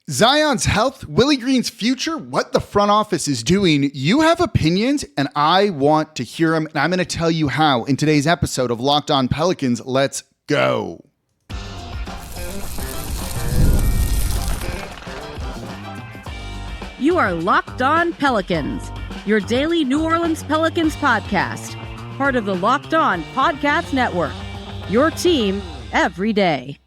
Zion's health, Willie Green's future, what the front office is doing. You have opinions, and I want to hear them, and I'm going to tell you how in today's episode of Locked On Pelicans. Let's go. You are Locked On Pelicans, your daily New Orleans Pelicans podcast, part of the Locked On Podcast Network, your team every day.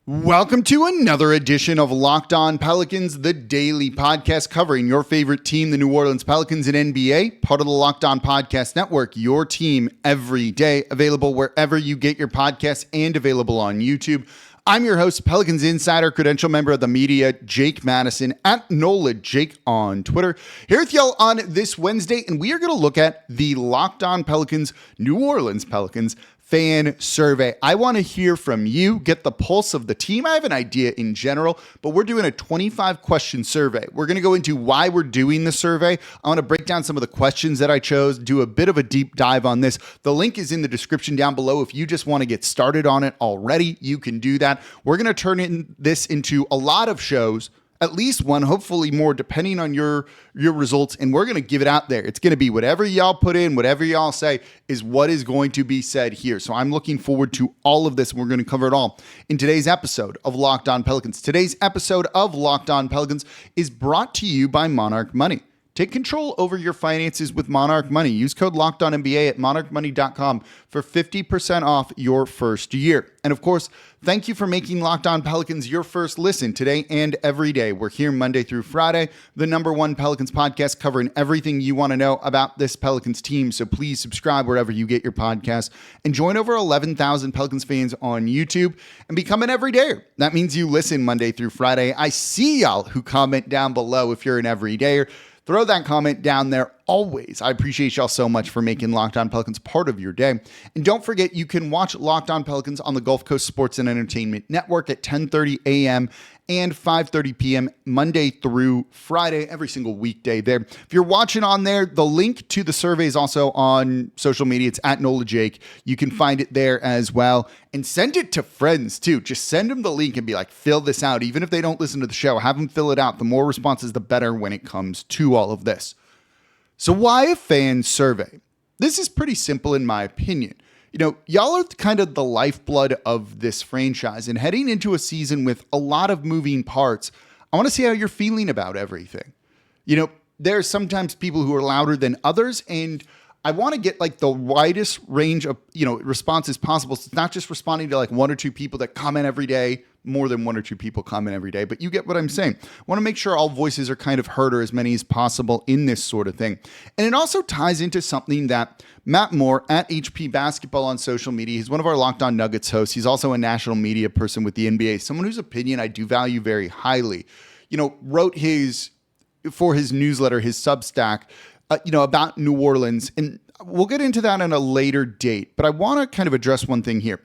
Welcome to another edition of Locked On Pelicans, the daily podcast covering your favorite team, the New Orleans Pelicans and NBA, part of the Locked On Podcast Network, your team every day, available wherever you get your podcasts and available on YouTube. I'm your host, Pelicans Insider, credential member of the media, Jake Madison, at NOLA Jake on Twitter. Here with y'all on this Wednesday, and we are going to look at the Locked On Pelicans, New Orleans Pelicans fan survey. I want to hear from you, get the pulse of the team. I have an idea in general, but we're doing a 25-question survey. We're going to go into why we're doing the survey. I want to break down some of the questions that I chose, do a bit of a deep dive on this. The link is in the description down below. If you just want to get started on it already, you can do that. We're going to turn this into a lot of shows, at least one, hopefully more, depending on your results, and we're going to give it out there. It's going to be whatever y'all put in, whatever y'all say is what is going to be said here. So I'm looking forward to all of this, and we're going to cover it all in today's episode of Locked On Pelicans. Today's episode of Locked On Pelicans is brought to you by Monarch Money. Take control over your finances with Monarch Money. Use code LOCKEDONNBA at monarchmoney.com for 50% off your first year. And of course, thank you for making Locked On Pelicans your first listen today and every day. We're here Monday through Friday, the #1 Pelicans podcast covering everything you want to know about this Pelicans team. So please subscribe wherever you get your podcasts and join over 11,000 Pelicans fans on YouTube and become an everydayer. That means you listen Monday through Friday. I see y'all who comment down below if you're an everydayer. Throw that comment down there always. I appreciate y'all so much for making Locked On Pelicans part of your day. And don't forget, you can watch Locked On Pelicans on the Gulf Coast Sports and Entertainment Network at 10:30 a.m. and 5:30 p.m. Monday through Friday, every single weekday there. If you're watching on there, the link to the survey is also on social media. It's at NOLA Jake. You can find it there as well. And send it to friends too. Just send them the link and be like, fill this out. Even if they don't listen to the show, have them fill it out. The more responses, the better when it comes to all of this. So why a fan survey? This is pretty simple in my opinion. You know, y'all are kind of the lifeblood of this franchise, and heading into a season with a lot of moving parts, I want to see how you're feeling about everything. You know, there's sometimes people who are louder than others, and I want to get like the widest range of, responses possible. So it's not just responding to like one or two people that comment every day, more than one or two people comment every day, but you get what I'm saying. I want to make sure all voices are kind of heard, or as many as possible in this sort of thing. And it also ties into something that Matt Moore at HP Basketball on social media, he's one of our Locked On Nuggets hosts. He's also a national media person with the NBA, someone whose opinion I do value very highly, wrote for his newsletter, his Substack, about New Orleans. And we'll get into that on a later date, but I want to kind of address one thing here.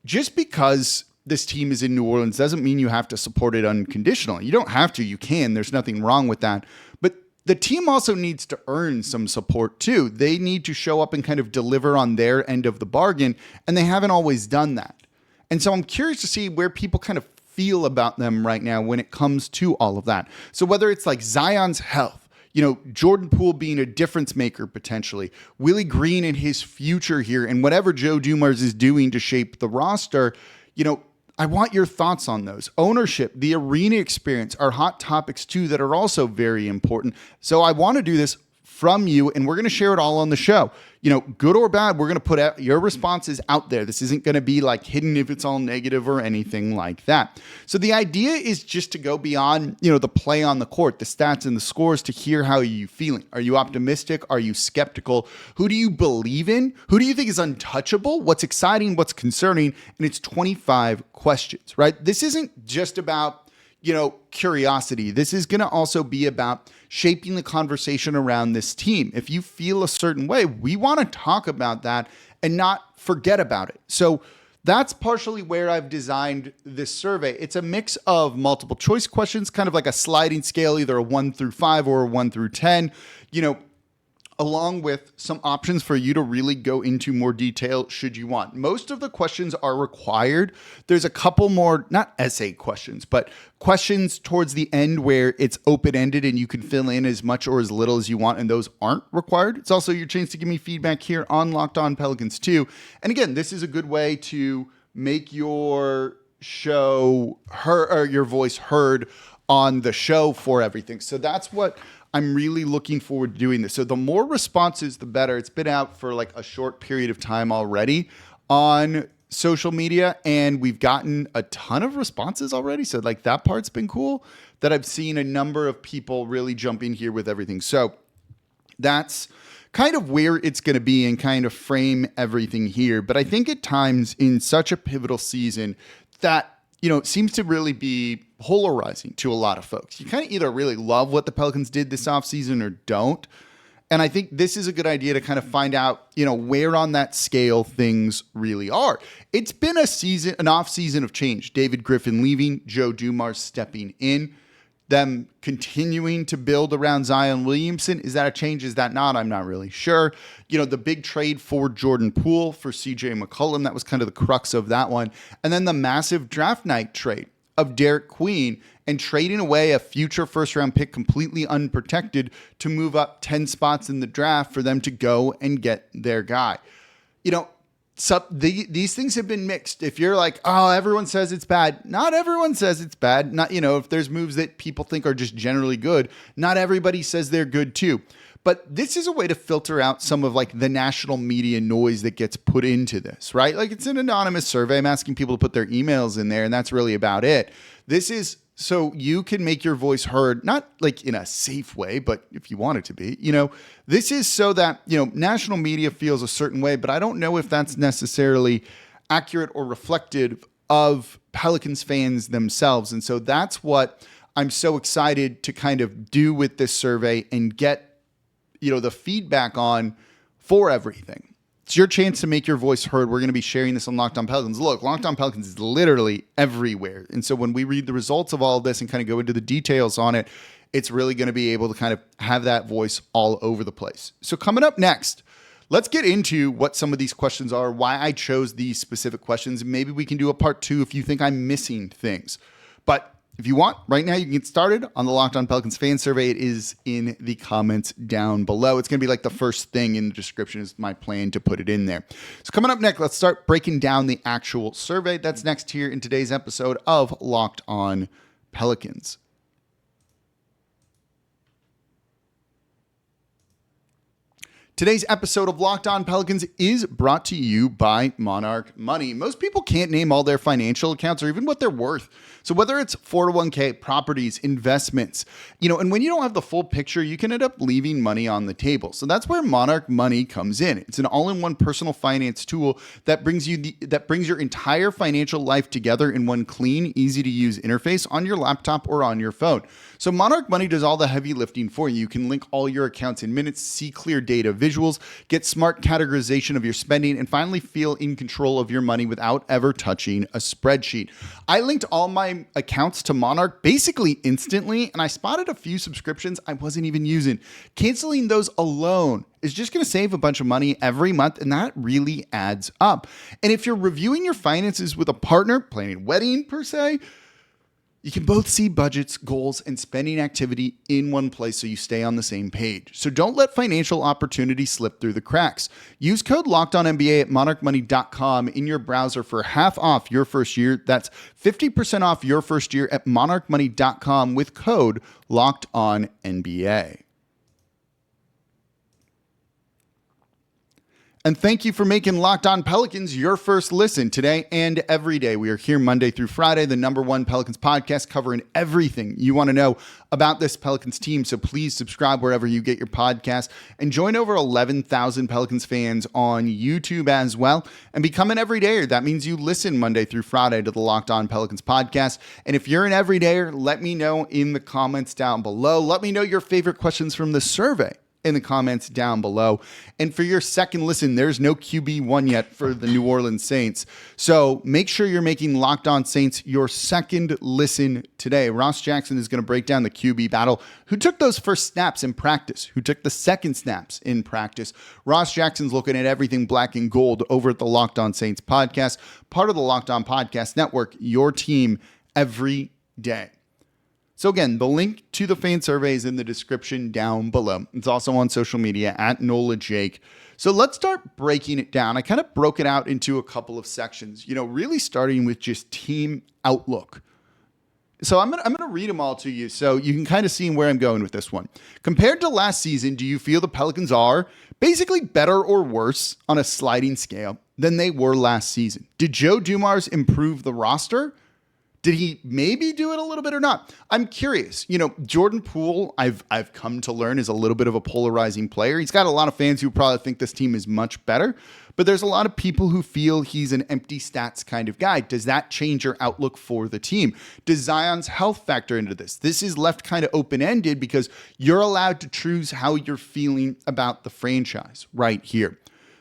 Just because this team is in New Orleans doesn't mean you have to support it unconditionally. You don't have to, you can. There's nothing wrong with that. But the team also needs to earn some support too. They need to show up and kind of deliver on their end of the bargain, and they haven't always done that. And so I'm curious to see where people kind of feel about them right now when it comes to all of that. So whether it's like Zion's health, Jordan Poole being a difference maker potentially, Willie Green and his future here, and whatever Joe Dumars is doing to shape the roster, I want your thoughts on those. Ownership, the arena experience are hot topics too that are also very important. So I want to do this from you, and we're going to share it all on the show. Good or bad, we're going to put out your responses out there. This isn't going to be like hidden if it's all negative or anything like that. So the idea is just to go beyond, the play on the court, the stats and the scores, to hear how you feeling. Are you optimistic? Are you skeptical? Who do you believe in? Who do you think is untouchable? What's exciting? What's concerning? And it's 25 questions, right? This isn't just about curiosity. This is going to also be about shaping the conversation around this team. If you feel a certain way, we want to talk about that and not forget about it. So that's partially where I've designed this survey. It's a mix of multiple choice questions, kind of like a sliding scale, either a 1 through 5 or a 1 through 10. along with some options for you to really go into more detail should you want. Most of the questions are required. There's a couple more, not essay questions, but questions towards the end where it's open-ended and you can fill in as much or as little as you want, and those aren't required. It's also your chance to give me feedback here on Locked On Pelicans too. And again, this is a good way to make your show or your voice heard on the show for everything. So that's what I'm really looking forward to doing this. So the more responses, the better. It's been out for like a short period of time already on social media, and we've gotten a ton of responses already. So like that part's been cool, that I've seen a number of people really jump in here with everything. So that's kind of where it's going to be and kind of frame everything here. But I think at times in such a pivotal season that, it seems to really be polarizing to a lot of folks. You kind of either really love what the Pelicans did this offseason or don't. And I think this is a good idea to kind of find out, where on that scale things really are. It's been an off season of change. David Griffin leaving, Joe Dumars stepping in, them continuing to build around Zion Williamson. Is that a change? Is that not? I'm not really sure. The big trade for Jordan Poole for CJ McCollum, that was kind of the crux of that one. And then the massive draft night trade of Derik Queen and trading away a future first round pick completely unprotected to move up 10 spots in the draft for them to go and get their guy. These things have been mixed. If you're like, oh, everyone says it's bad. Not everyone says it's bad. Not, if there's moves that people think are just generally good, not everybody says they're good too. But this is a way to filter out some of like the national media noise that gets put into this, right? Like it's an anonymous survey. I'm asking people to put their emails in there, and that's really about it. This is so you can make your voice heard, not like in a safe way, but if you want it to be, this is so that, national media feels a certain way, but I don't know if that's necessarily accurate or reflective of Pelicans fans themselves. And so that's what I'm so excited to kind of do with this survey and get, the feedback on for everything. It's your chance to make your voice heard. We're going to be sharing this on Locked On Pelicans. Look, Locked On Pelicans is literally everywhere. And so when we read the results of all of this and kind of go into the details on it, it's really going to be able to kind of have that voice all over the place. So coming up next, let's get into what some of these questions are, why I chose these specific questions. Maybe we can do a part 2 if you think I'm missing things. But if you want, right now you can get started on the Locked On Pelicans fan survey. It is in the comments down below. It's going to be like the first thing in the description is my plan to put it in there. So coming up next, let's start breaking down the actual survey. That's next here in today's episode of Locked On Pelicans. Today's episode of Locked On Pelicans is brought to you by Monarch Money. Most people can't name all their financial accounts or even what they're worth. So whether it's 401k, properties, investments, and when you don't have the full picture, you can end up leaving money on the table. So that's where Monarch Money comes in. It's an all-in-one personal finance tool that brings your entire financial life together in one clean, easy-to-use interface on your laptop or on your phone. So Monarch Money does all the heavy lifting for you. You can link all your accounts in minutes, see clear data visuals, get smart categorization of your spending, and finally feel in control of your money without ever touching a spreadsheet. I linked all my accounts to Monarch basically instantly, and I spotted a few subscriptions I wasn't even using. Canceling those alone is just going to save a bunch of money every month, and that really adds up. And if you're reviewing your finances with a partner, planning a wedding per se, you can both see budgets, goals, and spending activity in one place so you stay on the same page. So don't let financial opportunity slip through the cracks. Use code LOCKEDONNBA at monarchmoney.com in your browser for half off your first year. That's 50% off your first year at monarchmoney.com with code LOCKEDONNBA. And thank you for making Locked On Pelicans your first listen today and every day. We are here Monday through Friday, the #1 Pelicans podcast covering everything you want to know about this Pelicans team. So please subscribe wherever you get your podcast and join over 11,000 Pelicans fans on YouTube as well and become an everydayer. That means you listen Monday through Friday to the Locked On Pelicans podcast. And if you're an everydayer, let me know in the comments down below. Let me know your favorite questions from the survey. in the comments down below. And for your second listen, there's no QB1 yet for the New Orleans Saints. So make sure you're making Locked On Saints your second listen today. Ross Jackson is going to break down the QB battle. Who took those first snaps in practice? Who took the second snaps in practice? Ross Jackson's looking at everything black and gold over at the Locked On Saints podcast, part of the Locked On Podcast Network, your team every day. So again, the link to the fan survey is in the description down below. It's also on social media at Nola Jake. So let's start breaking it down. I kind of broke it out into a couple of sections, really starting with just team outlook. So I'm gonna read them all to you so you can kind of see where I'm going with this one. Compared to last season, do you feel the Pelicans are basically better or worse on a sliding scale than they were last season? Did Joe Dumars improve the roster? Did he maybe do it a little bit or not? I'm curious. Jordan Poole, I've come to learn, is a little bit of a polarizing player. He's got a lot of fans who probably think this team is much better, but there's a lot of people who feel he's an empty stats kind of guy. Does that change your outlook for the team? Does Zion's health factor into this? This is left kind of open-ended because you're allowed to choose how you're feeling about the franchise right here.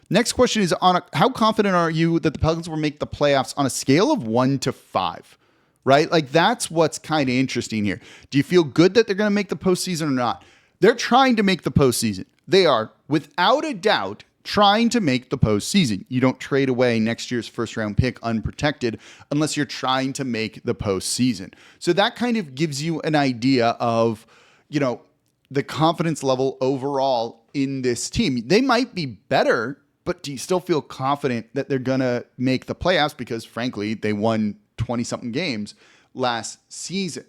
Next question is, how confident are you that the Pelicans will make the playoffs on a scale of 1 to 5? Right? Like, that's what's kind of interesting here. Do you feel good that they're going to make the postseason or not? They're trying to make the postseason. They are, without a doubt, trying to make the postseason. You don't trade away next year's first round pick unprotected unless you're trying to make the postseason. So that kind of gives you an idea of, the confidence level overall in this team. They might be better, but do you still feel confident that they're going to make the playoffs? Because frankly, they won 20-something games last season.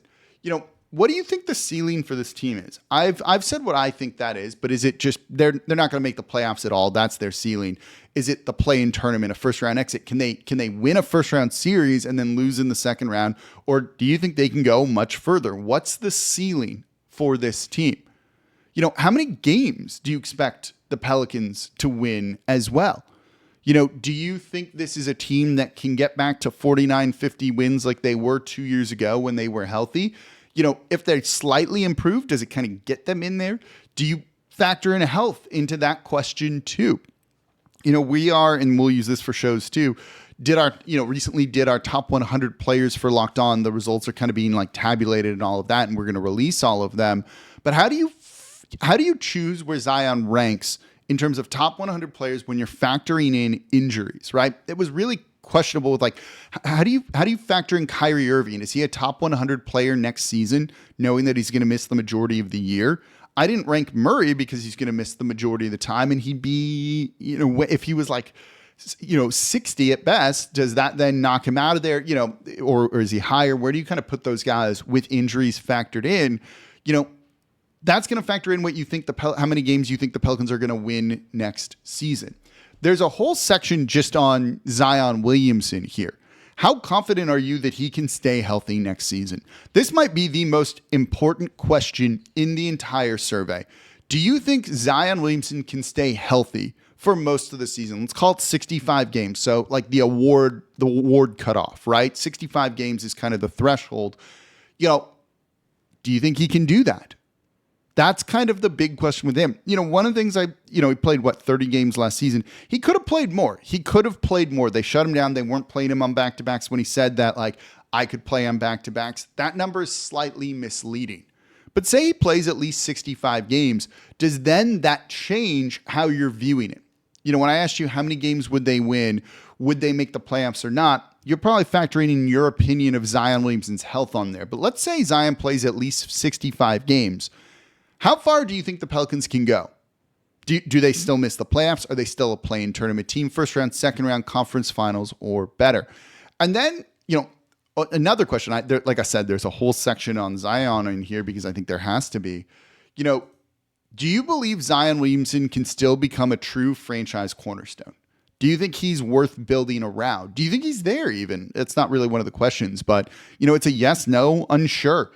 What do you think the ceiling for this team is? I've said what I think that is, but is it just they're not going to make the playoffs at all? That's their ceiling. Is it the play-in tournament, a first-round exit? Can they win a first-round series and then lose in the second round? Or do you think they can go much further? What's the ceiling for this team? How many games do you expect the Pelicans to win as well? Do you think this is a team that can get back to 49, 50 wins like they were 2 years ago when they were healthy? If they're slightly improved, does it kind of get them in there? Do you factor in health into that question too? We are, and we'll use this for shows too, recently did our top 100 players for Locked On. The results are kind of being like tabulated and all of that, and we're going to release all of them. But how do you choose where Zion ranks in terms of top 100 players when you're factoring in injuries, right? It was really questionable with how do you factor in Kyrie Irving? Is he a top 100 player next season, knowing that he's going to miss the majority of the year? I didn't rank Murray because he's going to miss the majority of the time, and he'd be, if he was 60 at best, does that then knock him out of there? Or is he higher? Where do you kind of put those guys with injuries factored in? That's going to factor in what you think how many games you think the Pelicans are going to win next season. There's a whole section just on Zion Williamson here. How confident are you that he can stay healthy next season? This might be the most important question in the entire survey. Do you think Zion Williamson can stay healthy for most of the season? Let's call it 65 games. So like the award cutoff, right? 65 games is kind of the threshold. Do you think he can do that? That's kind of the big question with him. One of the things he played 30 games last season. He could have played more. They shut him down. They weren't playing him on back-to-backs when he said that, I could play on back-to-backs. That number is slightly misleading. But say he plays at least 65 games. Does then that change how you're viewing it? When I asked you how many games would they win, would they make the playoffs or not, you're probably factoring in your opinion of Zion Williamson's health on there. But let's say Zion plays at least 65 games. How far do you think the Pelicans can go? Do they still miss the playoffs? Are they still a play-in tournament team? First round, second round, conference finals, or better? And then, another question. Like I said, there's a whole section on Zion in here because I think there has to be. Do you believe Zion Williamson can still become a true franchise cornerstone? Do you think he's worth building around? Do you think he's there even? It's not really one of the questions, but, it's a yes, no, unsure.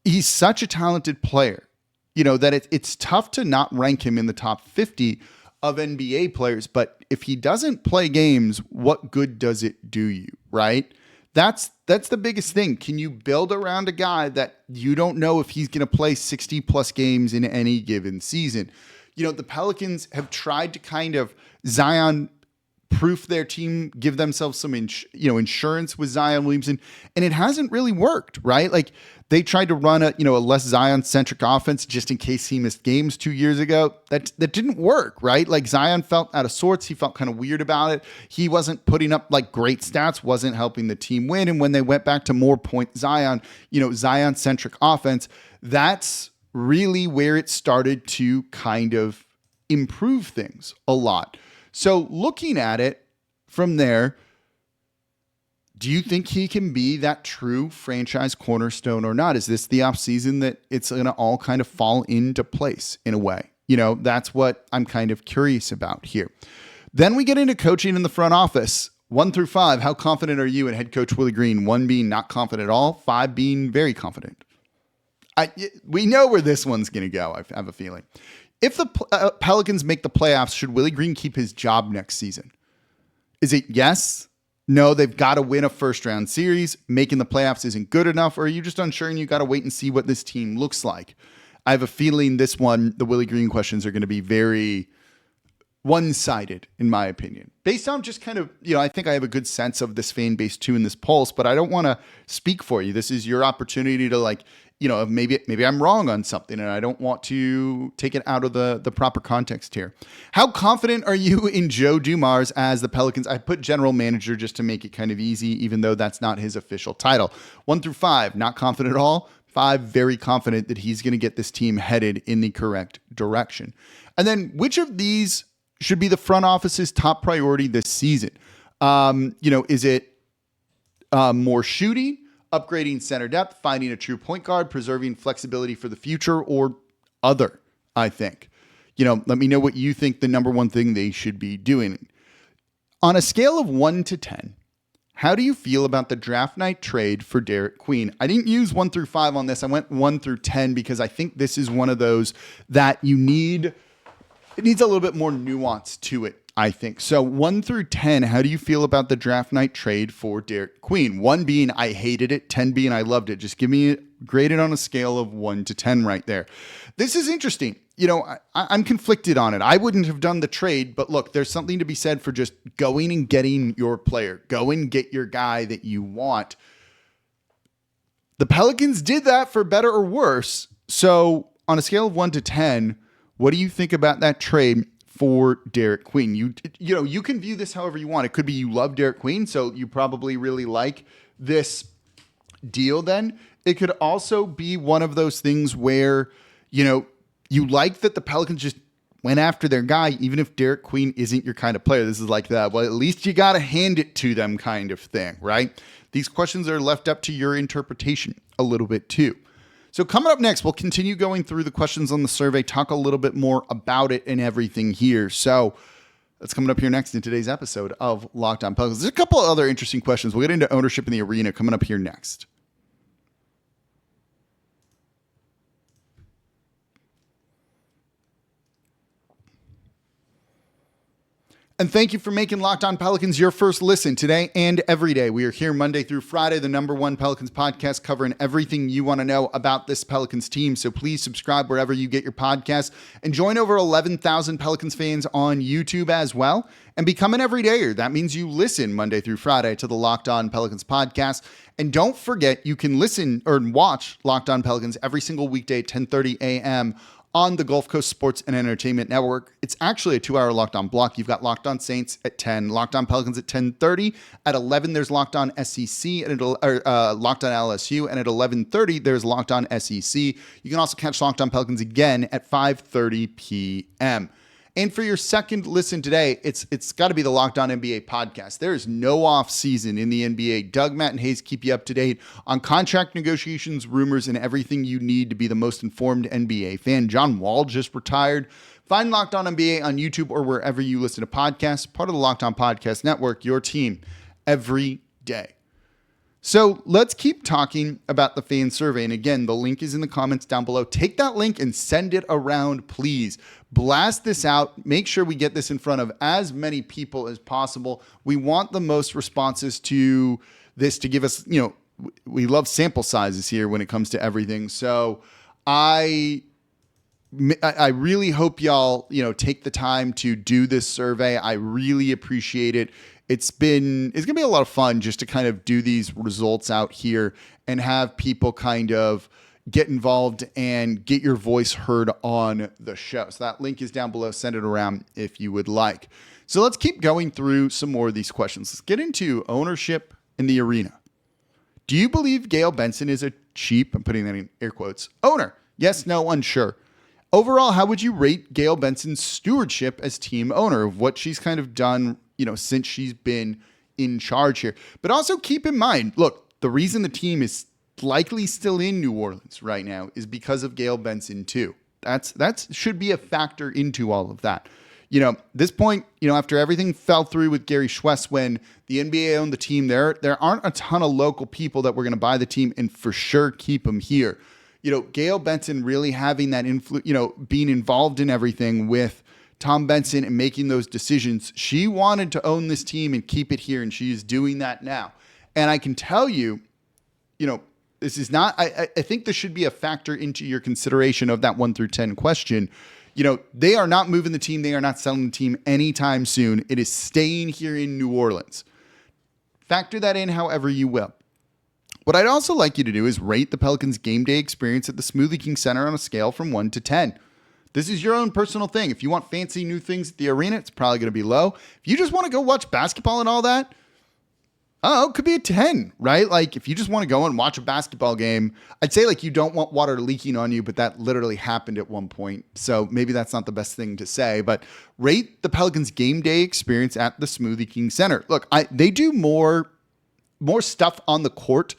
He's such a talented player, that it's tough to not rank him in the top 50 of NBA players. But if he doesn't play games, what good does it do you, right? That's the biggest thing. Can you build around a guy that you don't know if he's going to play 60 plus games in any given season? The Pelicans have tried to kind of Zion proof their team, give themselves some insurance with Zion Williamson, and it hasn't really worked, right? Like they tried to run a less Zion centric offense just in case he missed games 2 years ago. That didn't work, right? Like Zion felt out of sorts. He felt kind of weird about it. He wasn't putting up like great stats, wasn't helping the team win. And when they went back to more point Zion centric offense, that's really where it started to kind of improve things a lot. So looking at it from there, do you think he can be that true franchise cornerstone or not? Is this the offseason that it's going to all kind of fall into place in a way? That's what I'm kind of curious about here. Then we get into coaching in the front office. 1 through 5, how confident are you in head coach Willie Green? 1 being not confident at all, 5 being very confident. We know where this one's going to go, I have a feeling. If the Pelicans make the playoffs, should Willie Green keep his job next season? Is it yes? No, they've got to win a first-round series. Making the playoffs isn't good enough, or are you just unsure and you got to wait and see what this team looks like? I have a feeling this one, the Willie Green questions are going to be very one-sided, in my opinion. Based on just kind of, I think I have a good sense of this fan base too in this pulse, but I don't want to speak for you. This is your opportunity to maybe I'm wrong on something and I don't want to take it out of the proper context here. How confident are you in Joe Dumars as the Pelicans? I put general manager just to make it kind of easy, even though that's not his official title. 1 through 5, not confident at all. 5, very confident that he's going to get this team headed in the correct direction. And then which of these should be the front office's top priority this season? Is it more shooting, upgrading center depth, finding a true point guard, preserving flexibility for the future, or other, I think? Let me know what you think the number one thing they should be doing. On a scale of 1 to 10, how do you feel about the draft night trade for Derik Queen? I didn't use 1 through 5 on this. I went 1 through 10 because I think this is one of those that it needs a little bit more nuance to it, I think. So 1 through 10, how do you feel about the draft night trade for Derik Queen? 1 being I hated it, 10 being I loved it. Just give me it graded on a scale of 1 to 10 right there. This is interesting. I'm conflicted on it. I wouldn't have done the trade, but look, there's something to be said for just going and getting your player. Go and get your guy that you want. The Pelicans did that for better or worse. So on a scale of 1 to 10, what do you think about that trade for Derik Queen? You can view this however you want. It could be you love Derik Queen, so you probably really like this deal then. It could also be one of those things where, you like that the Pelicans just went after their guy, even if Derik Queen isn't your kind of player. This is like that, well, at least you got to hand it to them kind of thing, right? These questions are left up to your interpretation a little bit too. So coming up next, we'll continue going through the questions on the survey, talk a little bit more about it and everything here. So that's coming up here next in today's episode of Locked On Pelicans. There's a couple of other interesting questions. We'll get into ownership in the arena coming up here next. And thank you for making Locked On Pelicans your first listen today and every day. We are here Monday through Friday, the number one Pelicans podcast covering everything you want to know about this Pelicans team. So please subscribe wherever you get your podcasts and join over 11,000 Pelicans fans on YouTube as well and become an everydayer. That means you listen Monday through Friday to the Locked On Pelicans podcast. And don't forget, you can listen or watch Locked On Pelicans every single weekday at 10:30 a.m. on the Gulf Coast Sports and Entertainment Network. It's actually a 2-hour Locked On block. You've got Locked On Saints at 10, Locked On Pelicans at 10:30. At 11, there's Locked On SEC, and Locked On LSU, and at 11:30, there's Locked On SEC. You can also catch Locked On Pelicans again at 5:30 p.m. And for your second listen today, it's got to be the Locked On NBA podcast. There is no off season in the NBA. Doug, Matt, and Hayes keep you up to date on contract negotiations, rumors, and everything you need to be the most informed NBA fan. John Wall just retired. Find Locked On NBA on YouTube or wherever you listen to podcasts. Part of the Locked On Podcast Network, your team every day. So let's keep talking about the fan survey. And again, the link is in the comments down below. Take that link and send it around, please. Blast this out. Make sure we get this in front of as many people as possible. We want the most responses to this to give us, we love sample sizes here when it comes to everything. So I really hope y'all, take the time to do this survey. I really appreciate it. It's going to be a lot of fun just to kind of do these results out here and have people kind of get involved and get your voice heard on the show. So that link is down below. Send it around if you would like. So let's keep going through some more of these questions. Let's get into ownership in the arena. Do you believe Gayle Benson is a cheap, I'm putting that in air quotes, owner? Yes, no, unsure. Overall, how would you rate Gayle Benson's stewardship as team owner of what she's kind of done, since she's been in charge here? But also keep in mind, look, the reason the team is likely still in New Orleans right now is because of Gayle Benson too. That should be a factor into all of that. This point, after everything fell through with Gary Schwess when the NBA owned the team, there aren't a ton of local people that were going to buy the team and for sure keep them here. Gayle Benson really having that influence, being involved in everything with Tom Benson and making those decisions. She wanted to own this team and keep it here, and she is doing that now. And I can tell you, this is not, I think this should be a factor into your consideration of that 1 through 10 question. They are not moving the team. They are not selling the team anytime soon. It is staying here in New Orleans. Factor that in however you will. What I'd also like you to do is rate the Pelicans game day experience at the Smoothie King Center on a scale from 1 to 10. This is your own personal thing. If you want fancy new things at the arena, it's probably going to be low. If you just want to go watch basketball and all that, it could be a 10, right? Like if you just want to go and watch a basketball game, I'd say like you don't want water leaking on you, but that literally happened at one point. So maybe that's not the best thing to say, but rate the Pelicans game day experience at the Smoothie King Center. Look, they do more stuff on the court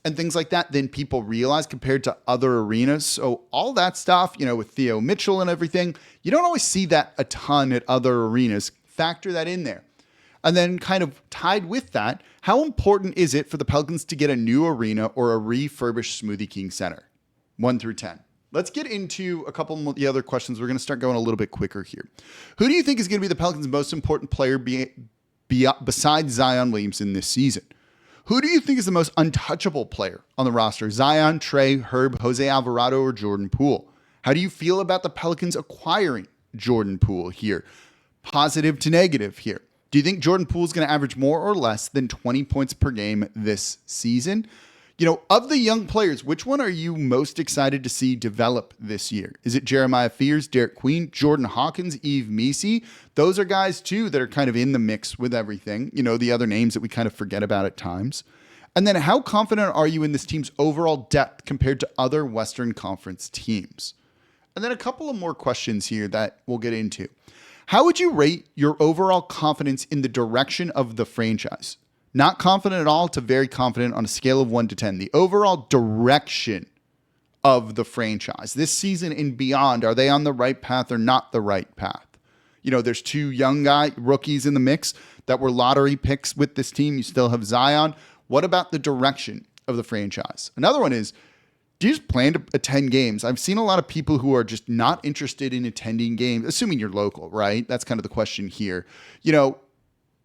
and things like that than people realize compared to other arenas. So all that stuff, with Theo Mitchell and everything, you don't always see that a ton at other arenas. Factor that in there. And then kind of tied with that, how important is it for the Pelicans to get a new arena or a refurbished Smoothie King Center? 1 through 10. Let's get into a couple of the other questions. We're going to start going a little bit quicker here. Who do you think is going to be the Pelicans' most important player besides Zion Williamson this season? Who do you think is the most untouchable player on the roster? Zion, Trey, Herb, Jose Alvarado, or Jordan Poole? How do you feel about the Pelicans acquiring Jordan Poole here? Positive to negative here. Do you think Jordan Poole is going to average more or less than 20 points per game this season? Of the young players, which one are you most excited to see develop this year? Is it Jeremiah Fears, Derik Queen, Jordan Hawkins, Yves Missi? Those are guys, too, that are kind of in the mix with everything. The other names that we kind of forget about at times. And then how confident are you in this team's overall depth compared to other Western Conference teams? And then a couple of more questions here that we'll get into. How would you rate your overall confidence in the direction of the franchise? Not confident at all to very confident on a scale of 1 to 10. The overall direction of the franchise this season and beyond. Are they on the right path or not the right path? There's 2 young rookies in the mix that were lottery picks with this team. You still have Zion. What about the direction of the franchise? Another one is, do you just plan to attend games? I've seen a lot of people who are just not interested in attending games, assuming you're local, right? That's kind of the question here.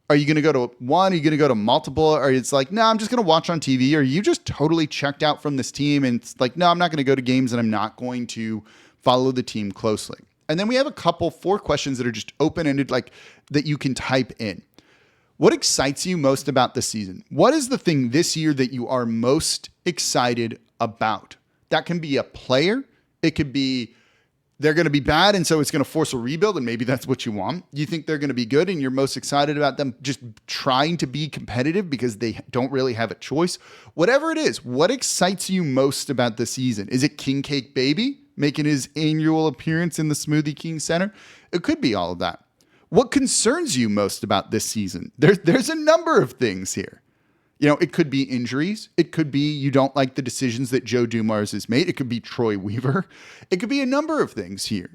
Are you going to go to one? Are you going to go to multiple? Or it's like, no, I'm just going to watch on TV. Or you just totally checked out from this team and it's like, no, I'm not going to go to games and I'm not going to follow the team closely. And then we have 4 questions that are just open-ended, like that you can type in. What excites you most about this season? What is the thing this year that you are most excited about? That can be a player. It could be they're going to be bad, and so it's going to force a rebuild, and maybe that's what you want. You think they're going to be good, and you're most excited about them just trying to be competitive because they don't really have a choice. Whatever it is, what excites you most about the season? Is it King Cake Baby making his annual appearance in the Smoothie King Center? It could be all of that. What concerns you most about this season? There's a number of things here. It could be injuries. It could be you don't like the decisions that Joe Dumars has made. It could be Troy Weaver. It could be a number of things here,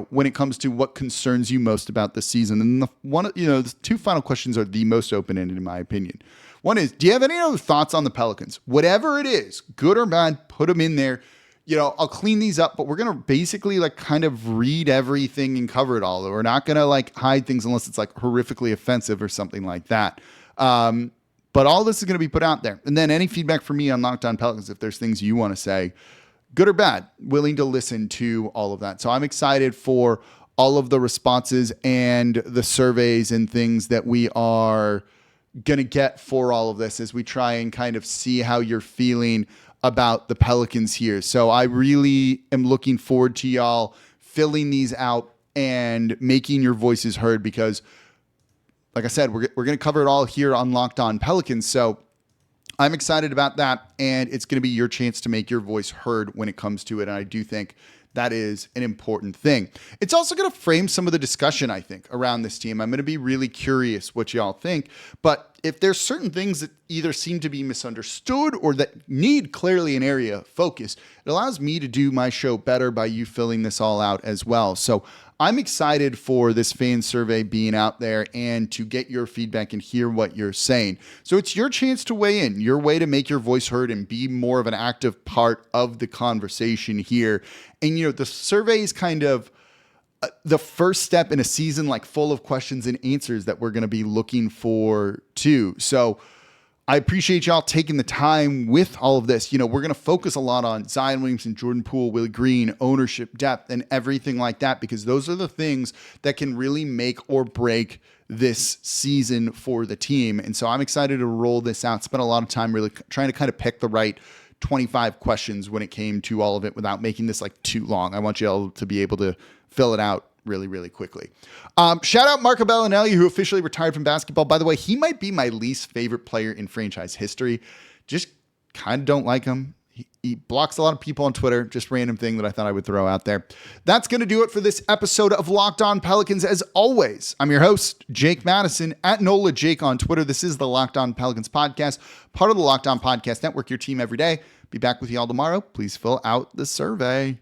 when it comes to what concerns you most about the season. And the 2 final questions are the most open-ended in my opinion. One is, do you have any other thoughts on the Pelicans? Whatever it is, good or bad, put them in there. I'll clean these up, but we're going to basically kind of read everything and cover it all. We're not going to hide things unless it's horrifically offensive or something like that. But all this is going to be put out there. And then any feedback from me on Locked On Pelicans, if there's things you want to say, good or bad, willing to listen to all of that. So I'm excited for all of the responses and the surveys and things that we are going to get for all of this as we try and kind of see how you're feeling about the Pelicans here. So I really am looking forward to y'all filling these out and making your voices heard because, like I said, we're going to cover it all here on Locked On Pelicans. So I'm excited about that, and it's going to be your chance to make your voice heard when it comes to it. And I do think that is an important thing. It's also going to frame some of the discussion, I think, around this team. I'm going to be really curious what y'all think. But if there's certain things that either seem to be misunderstood or that need clearly an area of focus, it allows me to do my show better by you filling this all out as well. So I'm excited for this fan survey being out there and to get your feedback and hear what you're saying. So it's your chance to weigh in, your way to make your voice heard and be more of an active part of the conversation here. And, the survey is kind of the first step in a season like full of questions and answers that we're going to be looking for too. So I appreciate y'all taking the time with all of this. We're going to focus a lot on Zion Williamson, Jordan Poole, Willie Green, ownership, depth, and everything like that, because those are the things that can really make or break this season for the team. And so I'm excited to roll this out. Spent a lot of time really trying to kind of pick the right 25 questions when it came to all of it without making this like too long. I want you all to be able to fill it out really, really quickly. Shout out Marco Bellinelli, who officially retired from basketball. By the way, he might be my least favorite player in franchise history. Just kind of don't like him. He blocks a lot of people on Twitter. Just random thing that I thought I would throw out there. That's going to do it for this episode of Locked On Pelicans. As always, I'm your host, Jake Madison, at NOLA Jake on Twitter. This is the Locked On Pelicans podcast, part of the Locked On Podcast Network, your team every day. Be back with you all tomorrow. Please fill out the survey.